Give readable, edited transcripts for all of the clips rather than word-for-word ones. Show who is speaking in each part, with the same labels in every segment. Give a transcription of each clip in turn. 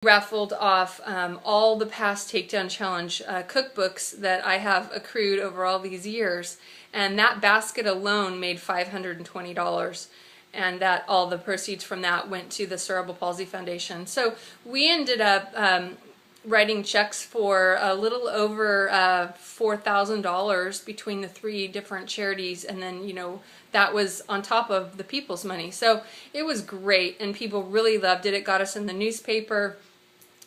Speaker 1: raffled off all the past Takedown Challenge cookbooks that I have accrued over all these years, and that basket alone made $520, and that all the proceeds from that went to the Cerebral Palsy Foundation. So we ended up writing checks for a little over $4,000 between the 3 different charities, and then, you know, that was on top of the people's money. So it was great, and people really loved it. It got us in the newspaper.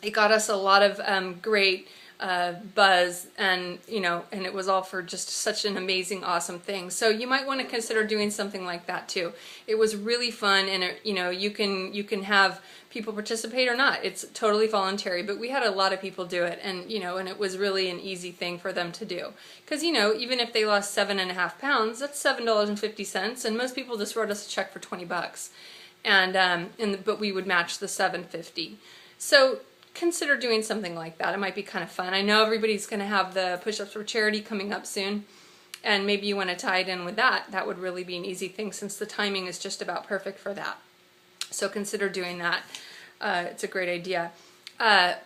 Speaker 1: It got us a lot of great buzz, and you know, and it was all for just such an amazing, awesome thing. So you might want to consider doing something like that too. It was really fun, and it, you know, you can have people participate or not. It's totally voluntary, but we had a lot of people do it, and you know, and it was really an easy thing for them to do. Because you know, even if they lost 7.5 pounds, that's $7.50, and most people just wrote us a check for 20 bucks, but we would match the $7.50. So consider doing something like that. It might be kind of fun. I know everybody's going to have the Push-Ups for Charity coming up soon, and maybe you want to tie it in with that. That would really be an easy thing, since the timing is just about perfect for that. So consider doing that. It's a great idea. I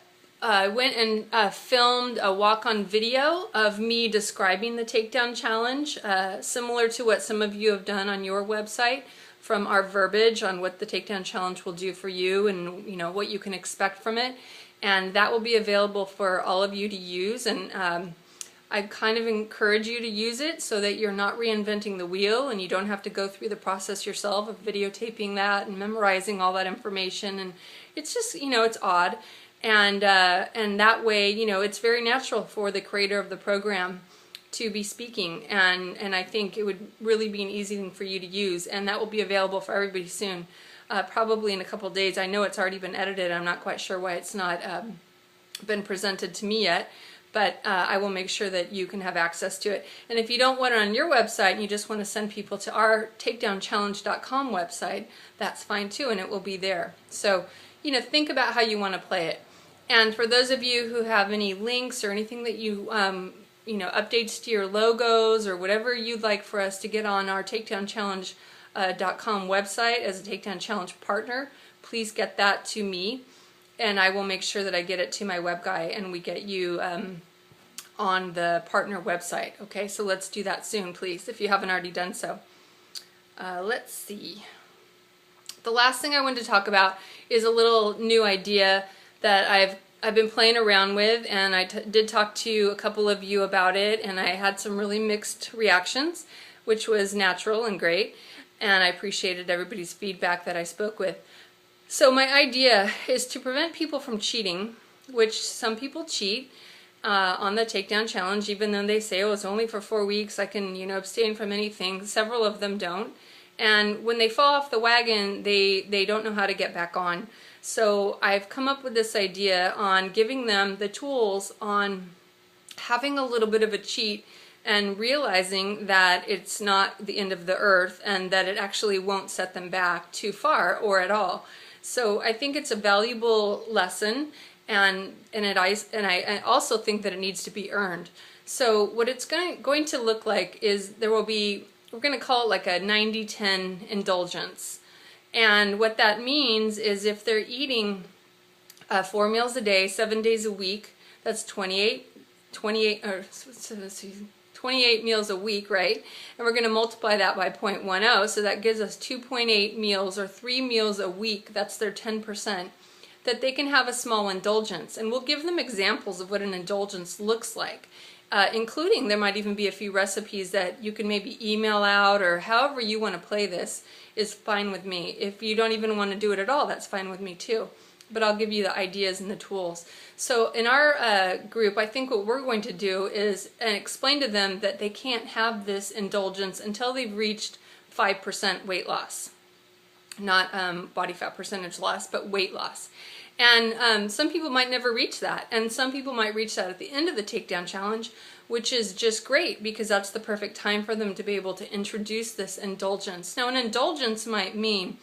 Speaker 1: went and filmed a walk-on video of me describing the Takedown Challenge, similar to what some of you have done on your website, from our verbiage on what the Takedown Challenge will do for you, and you know, what you can expect from it. And that will be available for all of you to use, and I kind of encourage you to use it so that you're not reinventing the wheel, and you don't have to go through the process yourself of videotaping that and memorizing all that information. And it's just, you know, it's odd, and that way, you know, it's very natural for the creator of the program to be speaking, and I think it would really be an easy thing for you to use, and that will be available for everybody soon, probably in a couple days. I know it's already been edited. I'm not quite sure why it's not been presented to me yet, but I will make sure that you can have access to it. And if you don't want it on your website and you just want to send people to our takedownchallenge.com website, that's fine too, and it will be there. So, you know, think about how you want to play it. And for those of you who have any links or anything that you know, updates to your logos or whatever you'd like for us to get on our takedownchallenge.com website as a Takedown Challenge partner, please get that to me, and I will make sure that I get it to my web guy and we get you on the partner website. Okay, so let's do that soon, please, if you haven't already done so. Let's see. The last thing I wanted to talk about is a little new idea that I've been playing around with, and I did talk to a couple of you about it, and I had some really mixed reactions, which was natural and great, and I appreciated everybody's feedback that I spoke with. So my idea is to prevent people from cheating, which some people cheat on the Takedown Challenge, even though they say, oh, it's only for 4 weeks, I can, you know, abstain from anything. Several of them don't, and when they fall off the wagon, they don't know how to get back on. So I've come up with this idea on giving them the tools on having a little bit of a cheat and realizing that it's not the end of the earth, and that it actually won't set them back too far or at all. So I think it's a valuable lesson, and I also think that it needs to be earned. So what it's going to look like is there will be, we're going to call it like a 90-10 indulgence. And what that means is if they're eating 4 meals a day, 7 days a week, that's 28 meals a week, right? And we're going to multiply that by 0.10, so that gives us 2.8 meals, or 3 meals a week. That's their 10%, that they can have a small indulgence. And we'll give them examples of what an indulgence looks like, including there might even be a few recipes that you can maybe email out, or however you want to play this is fine with me. If you don't even want to do it at all, that's fine with me too. But I'll give you the ideas and the tools. So in our group, I think what we're going to do is explain to them that they can't have this indulgence until they've reached 5% weight loss. Not body fat percentage loss, but weight loss. And some people might never reach that, and some people might reach that at the end of the Takedown Challenge, which is just great, because that's the perfect time for them to be able to introduce this indulgence. Now, an indulgence might mean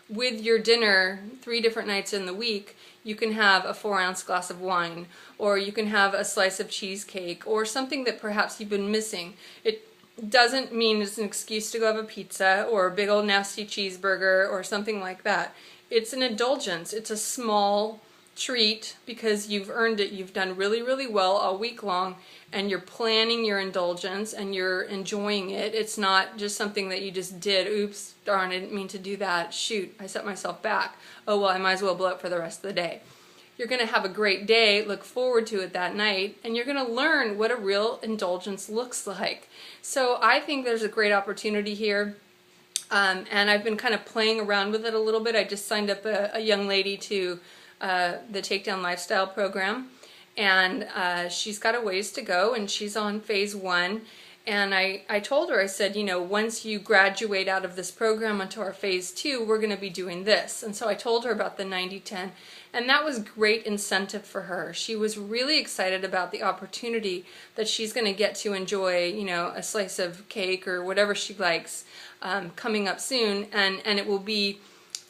Speaker 1: with your dinner 3 different nights in the week, you can have a 4-ounce glass of wine, or you can have a slice of cheesecake, or something that perhaps you've been missing. It doesn't mean it's an excuse to go have a pizza or a big old nasty cheeseburger or something like that. It's an indulgence. It's a small treat because you've earned it. You've done really, really well all week long, and you're planning your indulgence and you're enjoying it. It's not just something that you just did. Oops, darn, I didn't mean to do that. Shoot, I set myself back. Oh, well, I might as well blow it for the rest of the day. You're going to have a great day, look forward to it that night, and you're going to learn what a real indulgence looks like. So I think there's a great opportunity here. And I've been kind of playing around with it a little bit. I just signed up a young lady to the Takedown Lifestyle program, and she's got a ways to go, and she's on phase 1. And I told her, I said, you know, once you graduate out of this program onto our phase 2, we're going to be doing this. And so I told her about the 90-10, and that was great incentive for her. She was really excited about the opportunity that she's going to get to enjoy, you know, a slice of cake or whatever she likes coming up soon, and it will be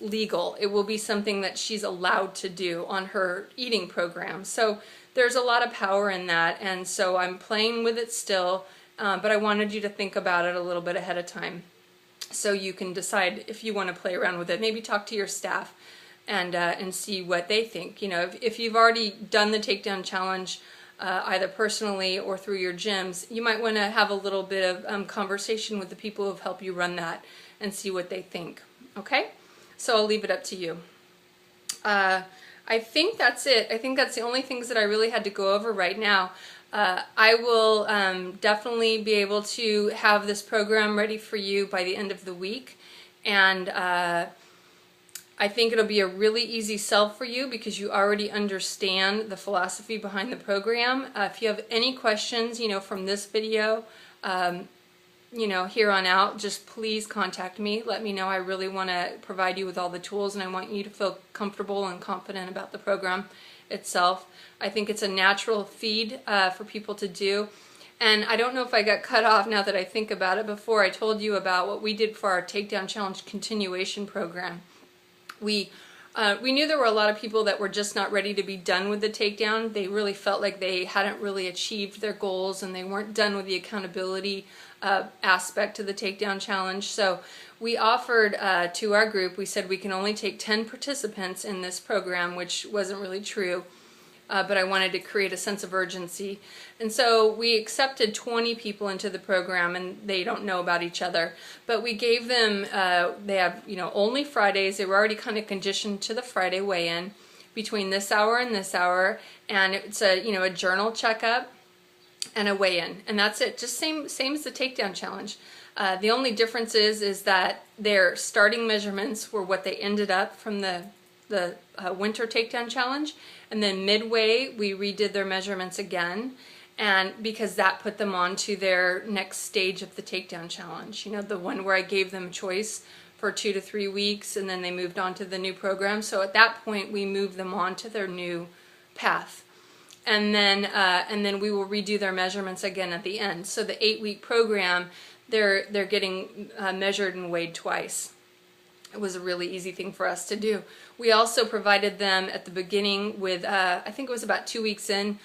Speaker 1: legal. It will be something that she's allowed to do on her eating program. So there's a lot of power in that, and so I'm playing with it still, but I wanted you to think about it a little bit ahead of time so you can decide if you want to play around with it. Maybe talk to your staff and see what they think. You know, if you've already done the Takedown Challenge either personally or through your gyms, you might want to have a little bit of conversation with the people who have helped you run that and see what they think. Okay? So I'll leave it up to you. I think that's it. I think that's the only things that I really had to go over right now. I will definitely be able to have this program ready for you by the end of the week, and I think it'll be a really easy sell for you because you already understand the philosophy behind the program. If you have any questions, you know, from this video, you know, here on out, just please contact me. Let me know. I really want to provide you with all the tools, and I want you to feel comfortable and confident about the program itself. I think it's a natural feed for people to do. And I don't know if I got cut off now that I think about it. Before I told you about what we did for our Takedown Challenge continuation program. We knew there were a lot of people that were just not ready to be done with the takedown. They really felt like they hadn't really achieved their goals, and they weren't done with the accountability aspect to the Takedown Challenge. So we offered to our group, we said we can only take 10 participants in this program, which wasn't really true. But I wanted to create a sense of urgency. And so we accepted 20 people into the program, and they don't know about each other. But we gave them, they have, you know, only Fridays. They were already kind of conditioned to the Friday weigh-in between this hour and this hour. And it's a, you know, a journal checkup and a weigh-in. And that's it. Just same as the Takedown Challenge. The only difference is that their starting measurements were what they ended up from the winter Takedown Challenge, and then midway we redid their measurements again, and because that put them on to their next stage of the Takedown Challenge, you know, the one where I gave them choice for 2 to 3 weeks, and then they moved on to the new program. So at that point we moved them on to their new path, and then we will redo their measurements again at the end. So the 8-week program, they're getting measured and weighed twice. It was a really easy thing for us to do. We also provided them at the beginning with, I think it was about 2 weeks in,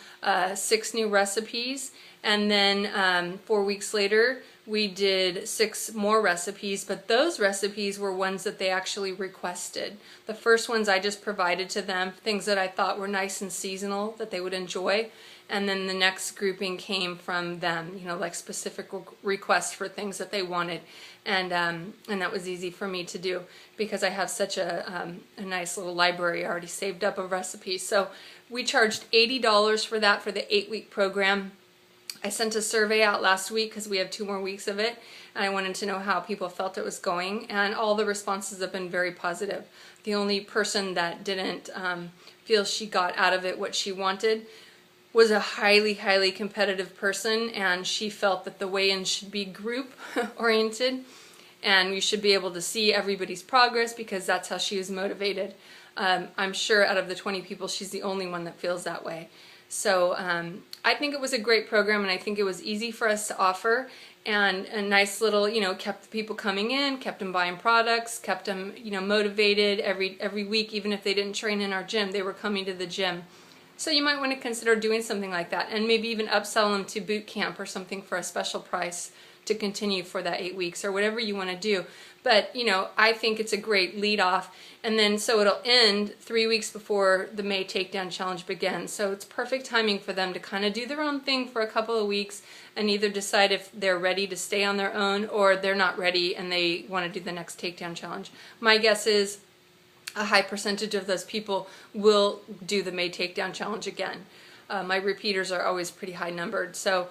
Speaker 1: 6 new recipes. And then 4 weeks later, we did 6 more recipes, but those recipes were ones that they actually requested. The first ones I just provided to them, things that I thought were nice and seasonal that they would enjoy. And then the next grouping came from them, you know, like specific requests for things that they wanted. And that was easy for me to do because I have such a nice little library already saved up of recipes. So we charged $80 for that for the 8-week program. I sent a survey out last week because we have 2 more weeks of it, and I wanted to know how people felt it was going, and all the responses have been very positive. The only person that didn't feel she got out of it what she wanted was a highly, highly competitive person, and she felt that the weigh-in should be group oriented, and you should be able to see everybody's progress because that's how she was motivated. I'm sure out of the 20 people, she's the only one that feels that way. So I think it was a great program, and I think it was easy for us to offer, and a nice little, you know, kept the people coming in, kept them buying products, kept them, you know, motivated every week. Even if they didn't train in our gym, they were coming to the gym. So you might want to consider doing something like that, and maybe even upsell them to boot camp or something for a special price to continue for that 8 weeks or whatever you want to do. But, you know, I think it's a great lead off. And then so it'll end 3 weeks before the May Takedown Challenge begins. So it's perfect timing for them to kind of do their own thing for a couple of weeks and either decide if they're ready to stay on their own or they're not ready and they want to do the next Takedown Challenge. My guess is a high percentage of those people will do the May Takedown Challenge again. My repeaters are always pretty high numbered. So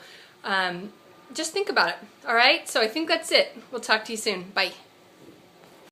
Speaker 1: just think about it. All right? So I think that's it. We'll talk to you soon. Bye.